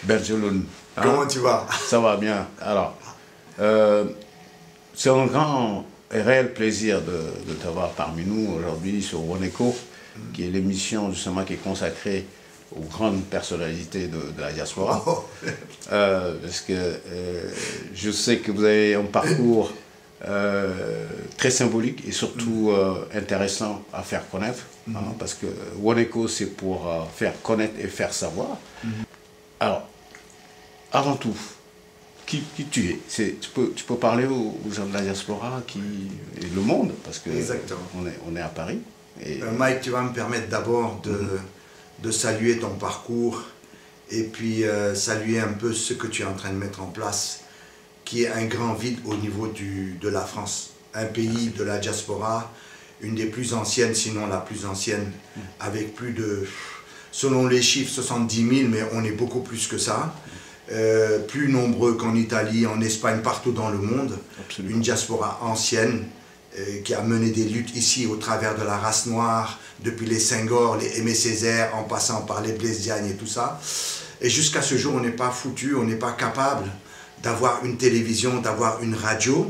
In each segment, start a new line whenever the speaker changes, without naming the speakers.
Bergeloun.
Comment tu vas?
Ça va bien. Alors, c'est un grand et réel plaisir de t'avoir parmi nous aujourd'hui sur Woneco, qui est l'émission justement qui est consacrée aux grandes personnalités de la diaspora. Parce que je sais que vous avez un parcours très symbolique et surtout intéressant à faire connaître. Parce que Woneco, c'est pour faire connaître et faire savoir. Alors, avant tout, qui tu es? Tu peux parler aux gens de la diaspora et le monde, parce que on est à Paris. Et...
Mike, tu vas me permettre d'abord de saluer ton parcours et puis saluer un peu ce que tu es en train de mettre en place, qui est un grand vide au niveau de la France. Un pays de la diaspora, une des plus anciennes, sinon la plus ancienne, avec plus de, selon les chiffres, 70 000, mais on est beaucoup plus que ça. Plus nombreux qu'en Italie, en Espagne, partout dans le monde. Absolument. Une diaspora ancienne qui a mené des luttes ici au travers de la race noire, depuis les Senghor, les Aimé Césaire, en passant par les Blaise Diagne et tout ça. Et jusqu'à ce jour, on n'est pas foutu, on n'est pas capable d'avoir une télévision, d'avoir une radio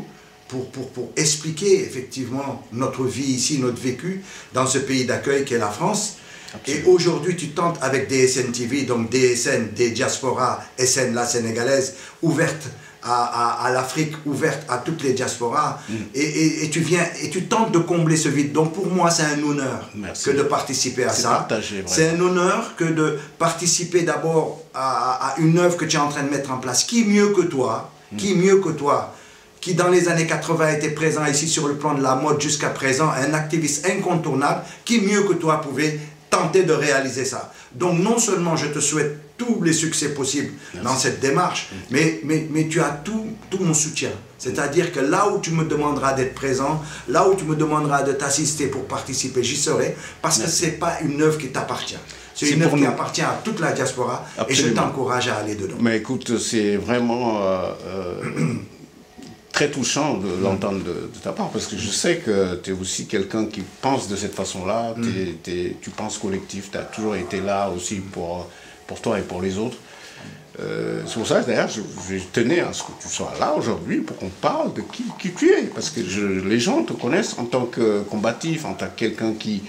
pour expliquer effectivement notre vie ici, notre vécu dans ce pays d'accueil qu'est la France. Absolument. Et aujourd'hui, tu tentes avec DSN TV, donc DSN, des diasporas, SN, la sénégalaise, ouverte à l'Afrique, ouverte à toutes les diasporas, et tu viens et tu tentes de combler ce vide. Donc pour moi, c'est un honneur que de participer à ça. C'est un honneur que de participer d'abord à une œuvre que tu es en train de mettre en place. Qui mieux que toi, qui dans les années 80 était présent ici sur le plan de la mode jusqu'à présent, un activiste incontournable, qui mieux que toi pouvait tenter de réaliser ça. Donc non seulement je te souhaite tous les succès possibles dans cette démarche, mais tu as tout mon soutien. C'est-à-dire que là où tu me demanderas d'être présent, là où tu me demanderas de t'assister pour participer, j'y serai, parce que ce n'est pas une œuvre qui t'appartient. C'est une œuvre qui appartient à toute la diaspora. Absolument. Et je t'encourage à aller dedans.
Mais écoute, c'est vraiment... très touchant de l'entendre de ta part, parce que je sais que tu es aussi quelqu'un qui pense de cette façon-là, tu penses collectif, tu as toujours été là aussi pour toi et pour les autres. C'est pour ça, d'ailleurs, je tenais à ce que tu sois là aujourd'hui pour qu'on parle de qui tu es, parce que les gens te connaissent en tant que combatif, en tant que quelqu'un qui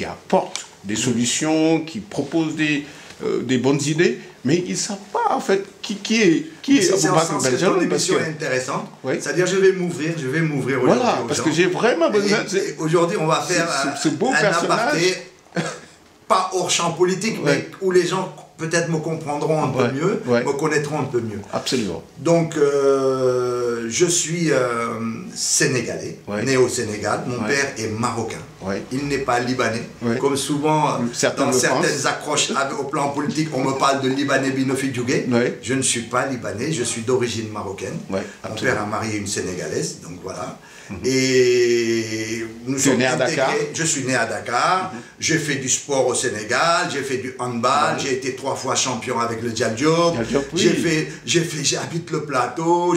apporte des solutions, qui propose des bonnes idées, mais ils ne savent pas en fait qui est
Aboubacar Bergeloun. Ton émission est intéressante, c'est-à-dire je vais m'ouvrir aujourd'hui.
Voilà, parce que j'ai vraiment besoin...
Aujourd'hui, on va faire
ce beau
aparté, pas hors champ politique, mais où les gens peut-être me comprendront un peu mieux, me connaîtront un peu mieux.
Absolument.
Donc, je suis sénégalais, né au Sénégal. Mon père est marocain. Il n'est pas libanais. Comme souvent, dans certaines accroches au plan politique, on me parle de libanais binofi djougé. Je ne suis pas libanais, je suis d'origine marocaine. Mon père a marié une sénégalaise, donc voilà. Et nous sommes intégrés. Je suis né à Dakar, j'ai fait du sport au Sénégal, j'ai fait du handball, j'ai été 3 fois champion avec le Dial Diop, j'habite le plateau,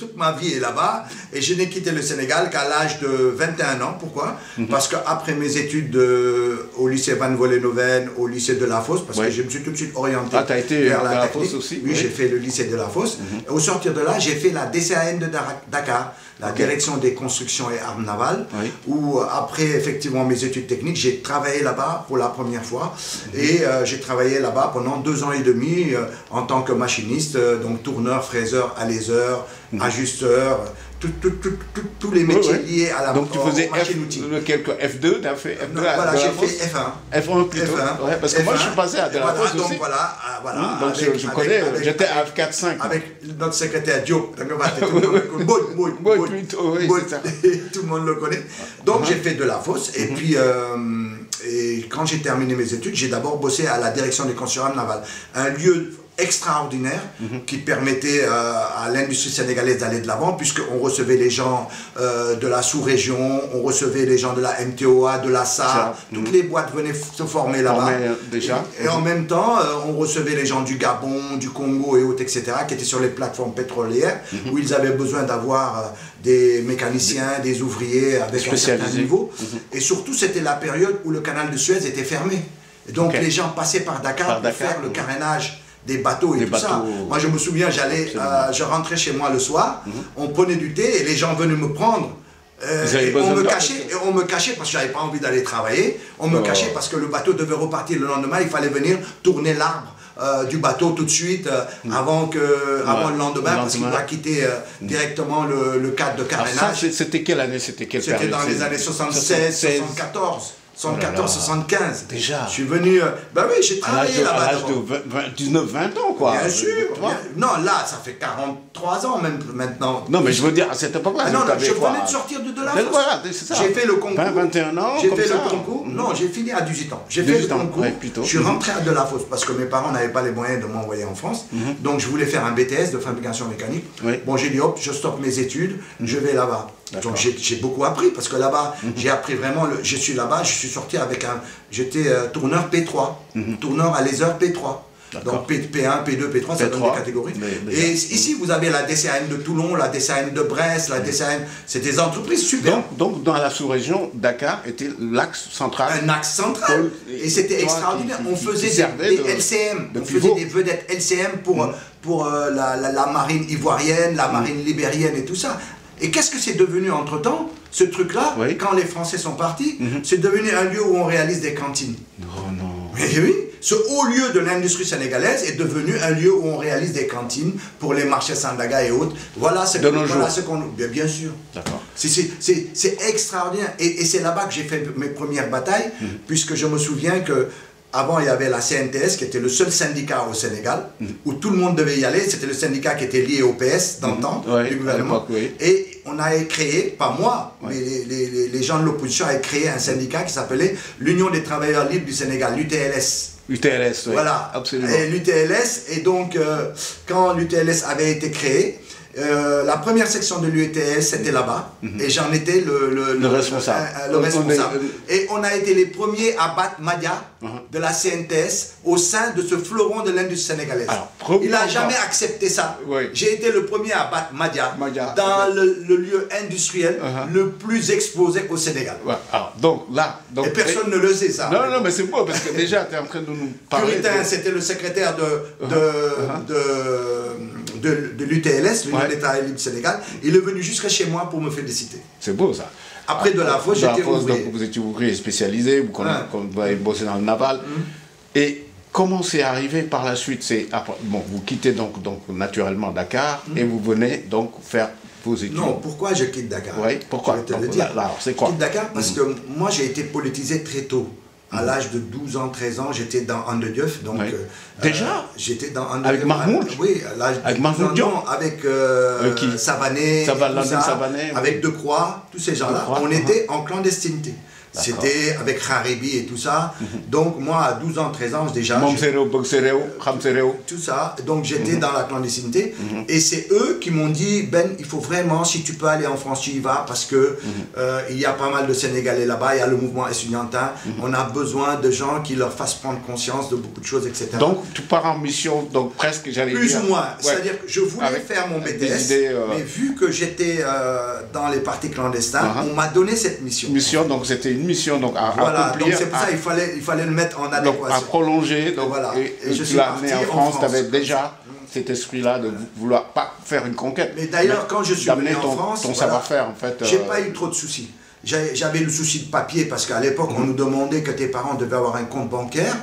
toute ma vie est là-bas, et je n'ai quitté le Sénégal qu'à l'âge de 21 ans. Pourquoi? Parce qu'après mes études au lycée Van Vollenhoven, au lycée de la Fosse, parce que je me suis tout de suite orienté vers la technique.
Aussi,
oui, j'ai fait le lycée de la Fosse. Et au sortir de là, j'ai fait la DCAN de Dakar, la direction des constructions et armes navales, où après effectivement mes études techniques, j'ai travaillé là-bas pour la première fois, et j'ai travaillé là-bas pendant 2 ans et demi en tant que machiniste, donc tourneur, fraiseur, alaiseur, ajusteur, tous les métiers liés à la
donc tu faisais F2, tu as fait F2
voilà, j'ai fait F1.
F1 plutôt, parce que moi je suis passé à de la Fosse aussi. Donc je connais, j'étais à F4-5.
Avec notre secrétaire Diop, tout le monde le connaît. Donc j'ai fait de la Fosse, et puis quand j'ai terminé mes études, j'ai d'abord bossé à la direction des constructions navales, un lieu extraordinaire qui permettait à l'industrie sénégalaise d'aller de l'avant, puisqu'on recevait les gens de la sous-région, on recevait les gens de la MTOA, de la SA, toutes les boîtes venaient se former là-bas. Et en même temps, on recevait les gens du Gabon, du Congo et autres, etc., qui étaient sur les plateformes pétrolières, où ils avaient besoin d'avoir des mécaniciens, des ouvriers avec un certain niveau. Et surtout, c'était la période où le canal de Suez était fermé. Et donc les gens passaient par Dakar pour faire le carénage des bateaux et tout ça. Moi, je me souviens, je rentrais chez moi le soir, on prenait du thé et les gens venaient me prendre. Et on me cachait parce que j'avais pas envie d'aller travailler. On me cachait parce que le bateau devait repartir le lendemain. Il fallait venir tourner l'arbre du bateau tout de suite avant le lendemain parce qu'il doit quitter directement le cadre de carénage.
C'était quelle année? C'était
dans les années 76, 74. 75.
Déjà.
Je suis venu. Ben oui, j'ai travaillé là-bas.
À l'âge de 19-20 ans, quoi.
Bien sûr. Non, là, ça fait 43 ans même maintenant.
Non, mais je veux dire, à cette époque-là,
non, je venais de sortir de la fosse.
Voilà, c'est ça.
J'ai fait le concours.
21 ans.
J'ai fait le concours. Non, j'ai fini à 18 ans. J'ai fait le concours. Je suis rentré à Delafosse parce que mes parents n'avaient pas les moyens de m'envoyer en France. Donc, je voulais faire un BTS de fabrication mécanique. Bon, j'ai dit, hop, je stoppe mes études, je vais là-bas. Donc j'ai beaucoup appris parce que là-bas, j'ai appris vraiment, je suis là-bas, je suis sorti avec j'étais tourneur P3, tourneur à laser P3. Donc P1, P2, P3, ça donne des catégories. Et ici, vous avez la DCAN de Toulon, la DCAN de Brest, la DCAN, c'est des entreprises super.
Donc dans la sous-région, Dakar était l'axe central.
Un axe central. Et c'était extraordinaire. On faisait des LCM, on faisait des vedettes LCM pour la marine ivoirienne, la marine libérienne et tout ça. Et qu'est-ce que c'est devenu entre-temps, ce truc-là, quand les Français sont partis, c'est devenu un lieu où on réalise des cantines.
Non.
Mais oui, ce haut lieu de l'industrie sénégalaise est devenu un lieu où on réalise des cantines pour les marchés Sandaga et autres. Voilà ce qu'on... Bien sûr.
D'accord.
C'est extraordinaire. Et c'est là-bas que j'ai fait mes premières batailles, puisque je me souviens que avant, il y avait la CNTS, qui était le seul syndicat au Sénégal, où tout le monde devait y aller. C'était le syndicat qui était lié au PS d'antan, du gouvernement. Et on a créé, pas moi, mais les gens de l'opposition avaient créé un syndicat qui s'appelait l'Union des travailleurs libres du Sénégal, l'UTLS.
UTLS, oui.
Voilà,
absolument.
Et l'UTLS, et donc, quand l'UTLS avait été créé, la première section de l'UTLS, c'était là-bas, et j'en étais le responsable. Et on a été les premiers à battre Madia de la CNTS au sein de ce fleuron de l'industrie sénégalaise. Alors, il n'a jamais accepté ça. J'ai été le premier à battre Madia dans le lieu industriel le plus exposé au Sénégal.
Alors, donc,
et personne ne le sait, ça.
Non, mais c'est beau, parce que déjà, tu es en train de nous parler...
Puritain, c'était le secrétaire de l'UTLS, l'Union des travailleurs libres du Sénégal. Il est venu jusqu'à chez moi pour me féliciter.
C'est beau, ça.
Après Delafosse, j'étais ouvrier.
Donc vous étiez ouvrier spécialisé, vous avez bossé dans le naval. Et comment c'est arrivé par la suite? Bon, vous quittez donc naturellement Dakar et vous venez donc faire vos études.
Non, pourquoi je quitte Dakar?
Oui, pourquoi?
Je vais te le dire.
C'est quoi?
Je quitte Dakar parce que moi j'ai été politisé très tôt. À l'âge de 12 ans, 13 ans, j'étais dans Andedieuf. Donc,
déjà
j'étais dans Andedieuf.
Avec Mahmoud?
Oui, à l'âge de 12 ans. Avec Savané, avec Decroix, tous ces gens-là. On était en clandestinité. C'était avec Kharibi et tout ça. Donc moi, à 12 ans, 13 ans, déjà... Tout ça. Donc j'étais dans la clandestinité. Et c'est eux qui m'ont dit, Ben, il faut vraiment, si tu peux aller en France, tu y vas, parce que il y a pas mal de Sénégalais là-bas, il y a le mouvement estudiantin. On a besoin de gens qui leur fassent prendre conscience de beaucoup de choses, etc.
Donc tu pars en mission, donc presque, j'allais dire...
Plus ou moins. C'est-à-dire que je voulais faire mon BTS, mais vu que j'étais dans les partis clandestins, on m'a donné cette mission.
Donc c'était une mission donc à accomplir.
Donc c'est pour ça qu'il fallait le mettre en adéquation.
Donc à prolonger, donc,
voilà.
et je suis amené en France, tu avais déjà cet esprit-là de vouloir pas faire une conquête.
Mais d'ailleurs, quand je suis venu en France,
ton savoir-faire en fait.
J'ai pas eu trop de soucis. J'avais le souci de papier parce qu'à l'époque, on nous demandait que tes parents devaient avoir un compte bancaire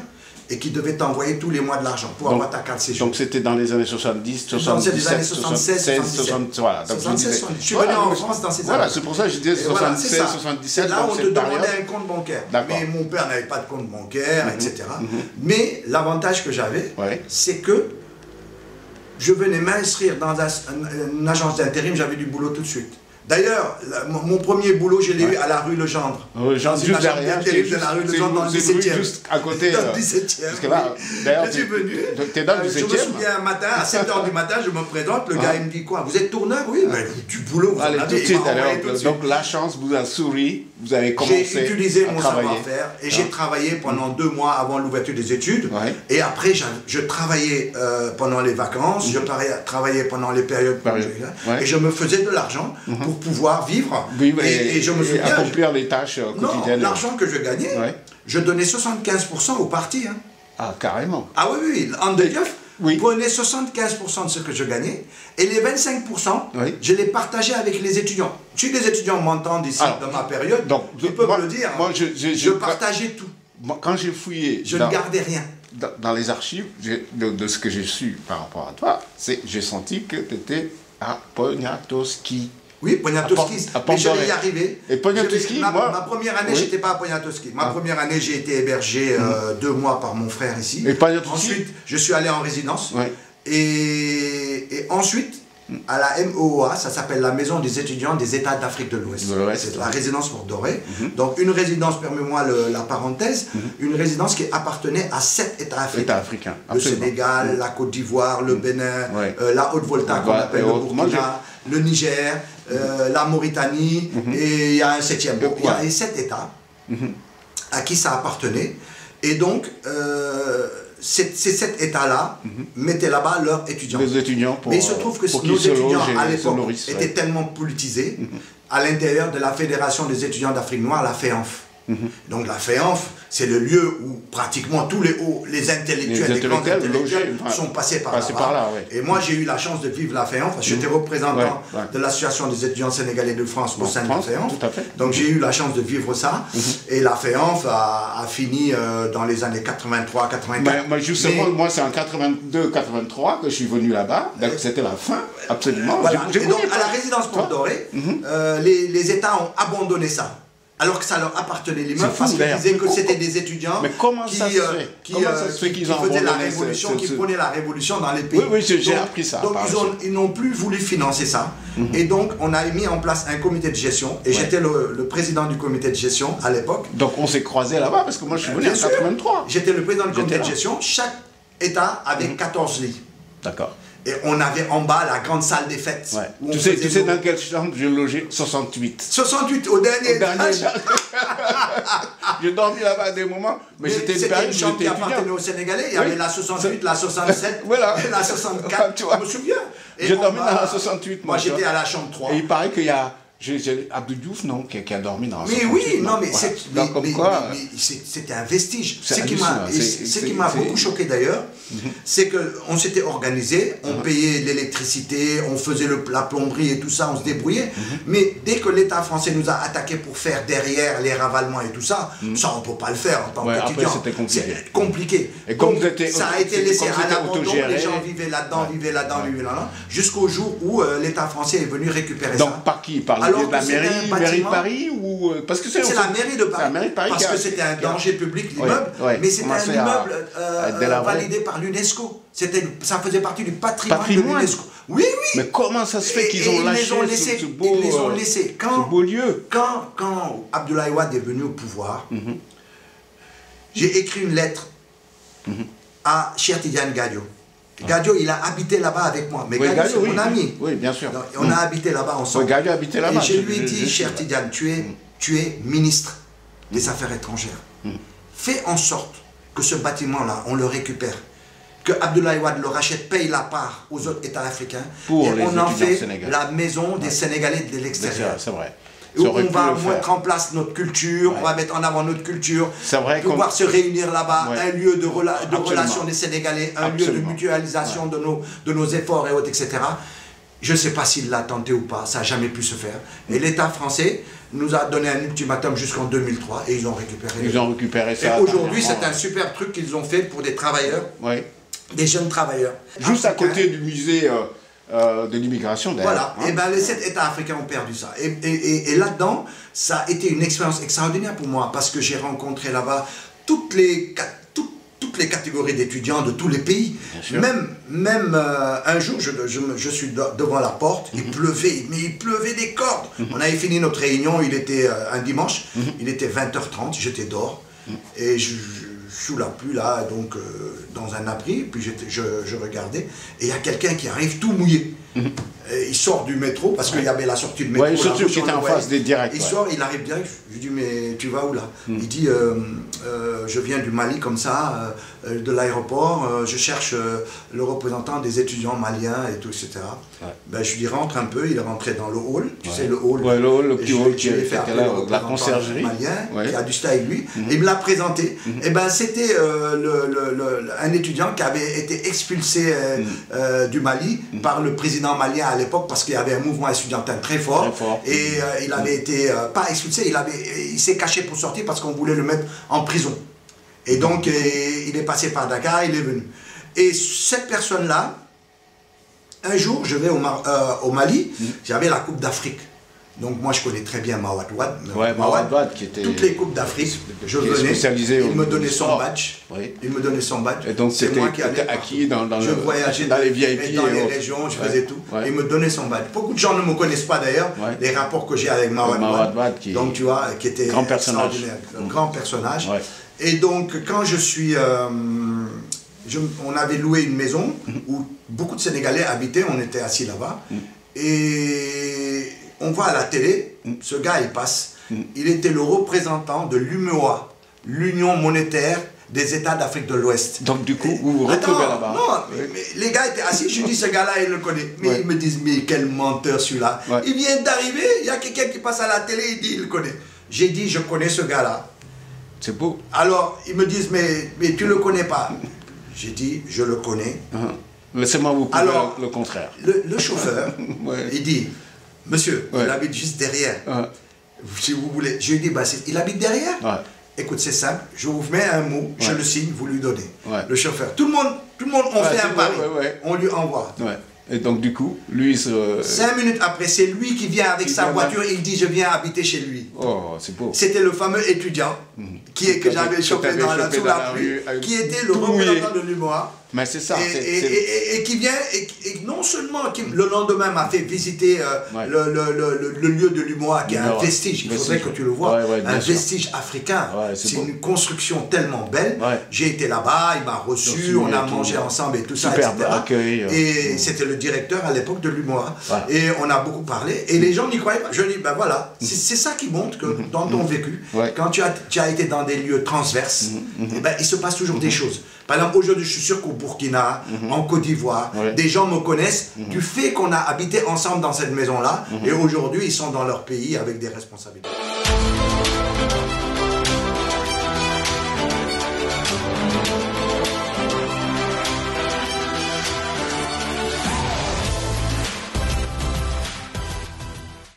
et qui devaient t'envoyer tous les mois de l'argent pour avoir ta carte séjour.
Donc c'était dans les années 70, 77,
les années 76,
77. Voilà. Donc
76, je suis venu en France dans ces années.
Voilà, c'est pour ça que je disais 76, 77.
Là, on te demandait un compte bancaire. Mais mon père n'avait pas de compte bancaire, etc. Mais l'avantage que j'avais, c'est que je venais m'inscrire dans une agence d'intérim, j'avais du boulot tout de suite. D'ailleurs, mon premier boulot, je l'ai eu à la rue Legendre.
Juste derrière,
de la rue Legendre dans le 17e.
Juste à côté.
Dans le 17e.
Parce que là, d'ailleurs,
je suis venu.
Tu es dans le 17e.
Je me souviens un matin, à 7h du matin, je me présente, le gars il me dit quoi? Vous êtes tourneur? Oui, mais du boulot, vous en avez.
Tout de suite. Donc la chance vous a souri, vous avez commencé.
J'ai utilisé mon savoir-faire et j'ai travaillé pendant 2 mois avant l'ouverture des études. Et après, je travaillais pendant les vacances, je travaillais pendant les périodes. Et je me faisais de l'argent pour pouvoir vivre et je me souviens,
accomplir les tâches quotidiennes.
Non, l'argent que je gagnais, je donnais 75% au parti.
Ah, carrément.
Ah oui, Andedieuf, prenait 75% de ce que je gagnais et les 25%, je les partageais avec les étudiants. Si les étudiants m'entendent ici dans ma période, ils peuvent le dire.
Moi,
je partageais tout.
Quand j'ai fouillé...
Je ne gardais rien.
Dans les archives, de ce que j'ai su par rapport à toi, j'ai senti que tu étais à Poniatowski.
Oui, Poniatowski, mais je vais y arriver.
Et Poniatowski,
ma première année, je n'étais pas à Poniatowski. Ma première année, j'ai été hébergé 2 mois par mon frère ici.
Et
ensuite, je suis allé en résidence. Et ensuite, à la MOA, ça s'appelle la Maison des étudiants des États d'Afrique de l'Ouest. C'est la résidence pour Doré. Donc une résidence, permets-moi la parenthèse, une résidence qui appartenait à 7 États africains. Le Sénégal, la Côte d'Ivoire, le Bénin, la Haute-Volta qu'on appelle le Burkina, le Niger, la Mauritanie, et il y a un 7e. Il y a 7 États à qui ça appartenait. Et donc, ces 7 États-là mettaient là-bas leurs étudiants.
Les étudiants
mais il se trouve que nos étudiants, à l'époque, étaient tellement politisés à l'intérieur de la Fédération des étudiants d'Afrique noire, la FEANF. Donc la FEANF, c'est le lieu où pratiquement tous les intellectuels, les grands intellectuels sont passés par là. Et moi, j'ai eu la chance de vivre la FEANF. J'étais représentant de l'Association des étudiants sénégalais de France au sein de la FEANF. Donc j'ai eu la chance de vivre ça. Et la FEANF a fini dans les années 83, 84.
Mais justement, moi, c'est en 82, 83 que je suis venu là-bas. C'était la fin, absolument.
Voilà. Et donc, à la résidence Port Doré, les États ont abandonné ça. Alors que ça leur appartenait l'immeuble, parce qu'ils disaient que c'était des étudiants qui faisaient la révolution, qui prenaient la révolution dans les pays.
Oui, j'ai appris ça.
Donc ils n'ont plus voulu financer ça. Et donc on a mis en place un comité de gestion. Et j'étais le président du comité de gestion à l'époque.
Donc on s'est croisés là-bas, parce que moi je suis venu en 83.
J'étais le président du comité de gestion. Chaque État avait 14 lits.
D'accord.
Et on avait en bas la grande salle des fêtes.
Tu sais dans quelle chambre j'ai logé? 68.
68, au dernier étage.
J'ai dormi là-bas à des moments, mais j'étais
une chambre qui appartenait aux Sénégalais. Il y avait la 68, la 67, et la 64. Tu me souviens?
J'ai dormi dans la 68.
Moi, j'étais à la chambre 3.
Et il paraît qu'il y a... Abdou Diouf, non, qui a dormi dans la 68.
Mais oui, non, mais
c'est
c'était un vestige. Ce qui m'a beaucoup choqué d'ailleurs, c'est qu'on s'était organisé, on payait l'électricité, on faisait la plomberie et tout ça, on se débrouillait. Mais dès que l'État français nous a attaqués pour faire derrière les ravalements et tout ça, ça on ne peut pas le faire en tant qu'étudiant.
C'était
compliqué.
Et
donc ça a été laissé à l'abandon, les gens vivaient là-dedans, jusqu'au jour où l'État français est venu récupérer ça.
Donc par qui? Par de la mairie de Paris ou parce que
c'est la mairie de Paris, parce que c'était un danger public l'immeuble, mais c'était un immeuble validé par l'UNESCO. Ça faisait partie du patrimoine de l'UNESCO. Oui.
Mais comment ça se fait qu'ils ont lâché ce beau lieu?
Quand Abdoulaye Wade est venu au pouvoir, j'ai écrit une lettre à Cheikh Tidiane Gadio. Gadio, il a habité là-bas avec moi. Mais Gadio, c'est mon ami.
Oui, bien sûr.
Donc, on a habité là-bas ensemble.
Gadio habitait là-bas.
Et je lui ai dit, Cheikh Tidiane, tu es ministre des Affaires étrangères. Fais en sorte que ce bâtiment-là, on le récupère. Que Abdoulaye Wade le rachète, paye la part aux autres États africains. Et on en fait la maison des Sénégalais de l'extérieur.
C'est vrai.
Où on va mettre en place notre culture, on va mettre en avant notre culture, pouvoir se réunir là-bas, un lieu de relation des Sénégalais, un lieu de mutualisation de nos efforts et autres, etc. Je ne sais pas s'il l'a tenté ou pas, ça n'a jamais pu se faire. Et l'État français nous a donné un ultimatum jusqu'en 2003 et ils ont récupéré.
Ils ont récupéré ça.
Et aujourd'hui, c'est un super truc qu'ils ont fait pour des travailleurs, des jeunes travailleurs.
Juste à côté du musée... de l'immigration d'ailleurs.
Voilà, et ben les 7 États africains ont perdu ça. Et là-dedans, ça a été une expérience extraordinaire pour moi, parce que j'ai rencontré là-bas toutes les catégories d'étudiants de tous les pays. Même un jour, je suis devant la porte, il pleuvait, mais il pleuvait des cordes. On avait fini notre réunion, il était un dimanche, il était 20h30, j'étais dehors, et sous la pluie là, donc dans un abri, puis je regardais, et il y a quelqu'un qui arrive tout mouillé. Il sort du métro, parce qu'il y avait la sortie de métro.
Surtout qui était en face des directs.
Il sort, il arrive direct, Je dis, mais tu vas où là? Il dit, je viens du Mali comme ça, de l'aéroport, je cherche le représentant des étudiants maliens et tout, etc. Ouais. Ben, je lui dis, rentre un peu, il est rentré dans le hall, tu sais, le hall.
Ouais, le petit hall qui
est fait
la conciergerie.
Malien, qui a du style lui, et il me l'a présenté. Et ben, c'était un étudiant qui avait été expulsé du Mali par le président malien à l'époque parce qu'il y avait un mouvement estudiantin très fort. Et il avait été, pas expulsé, il s'est caché pour sortir parce qu'on voulait le mettre en prison. Et donc, il est passé par Dakar, il est venu. Et cette personne-là, un jour, je vais au Mali, j'avais la Coupe d'Afrique. Donc moi, je connais très bien Mawad Wade.
Ouais, Mawad Wade qui était...
Toutes les Coupes d'Afrique, je venais, il me donnait son badge.
Oui.
Il me donnait son badge.
Et donc c'était acquis dans
je voyageais dans les VIP dans les régions, je faisais tout. Ouais. Il me donnait son badge. Beaucoup de gens ne me connaissent pas d'ailleurs, les rapports que j'ai avec Mawad Wade. Donc tu vois, qui était
grand personnage.
Un grand personnage. Ouais. Et donc quand je suis... on avait loué une maison où beaucoup de Sénégalais habitaient, on était assis là-bas. Et on voit à la télé, ce gars il passe, il était le représentant de l'UMOA, l'Union monétaire des États d'Afrique de l'Ouest.
Donc du coup, vous vous retrouvez là-bas.
Non, mais les gars étaient assis, je dis ce gars-là il le connaît. Mais ils me disent, mais quel menteur celui-là. Il vient d'arriver, il y a quelqu'un qui passe à la télé, il dit il le connaît. J'ai dit, je connais ce gars-là.
C'est beau.
Alors, ils me disent, mais tu le connais pas. J'ai dit, je le connais.
Laissez-moi vous prouver le contraire.
Le chauffeur, il dit, monsieur, il habite juste derrière. Si vous voulez. Je lui dis, bah, il habite derrière. Écoute, c'est simple, je vous mets un mot, je le signe, vous lui donnez. Le chauffeur. Tout le monde, on fait un pari. On lui envoie.
Et donc du coup, lui se...
5 minutes après, c'est lui qui vient avec sa voiture, il dit, je viens habiter chez lui.
Oh, c'est beau.
C'était le fameux étudiant que j'avais chopé sous la pluie, qui était le représentant de l'UMOA.
Mais c'est ça.
Et qui vient, et non seulement qui, le lendemain m'a fait visiter le lieu de l'UMOA, qui est un vestige, il faudrait que tu le vois, un vestige africain. C'est une construction tellement belle. J'ai été là-bas, il m'a reçu, on a mangé ensemble et tout ça, etc.
Accueil.
Et c'était le directeur à l'époque de l'UMOA. Et on a beaucoup parlé, et les gens n'y croyaient pas. Je dis, ben voilà, c'est ça qui montre que dans ton vécu, quand tu as été dans des lieux transverses, il se passe toujours des choses. Par exemple, aujourd'hui, je suis sûr qu'au Burkina, en Côte d'Ivoire, des gens me connaissent du fait qu'on a habité ensemble dans cette maison-là, et aujourd'hui, ils sont dans leur pays avec des responsabilités.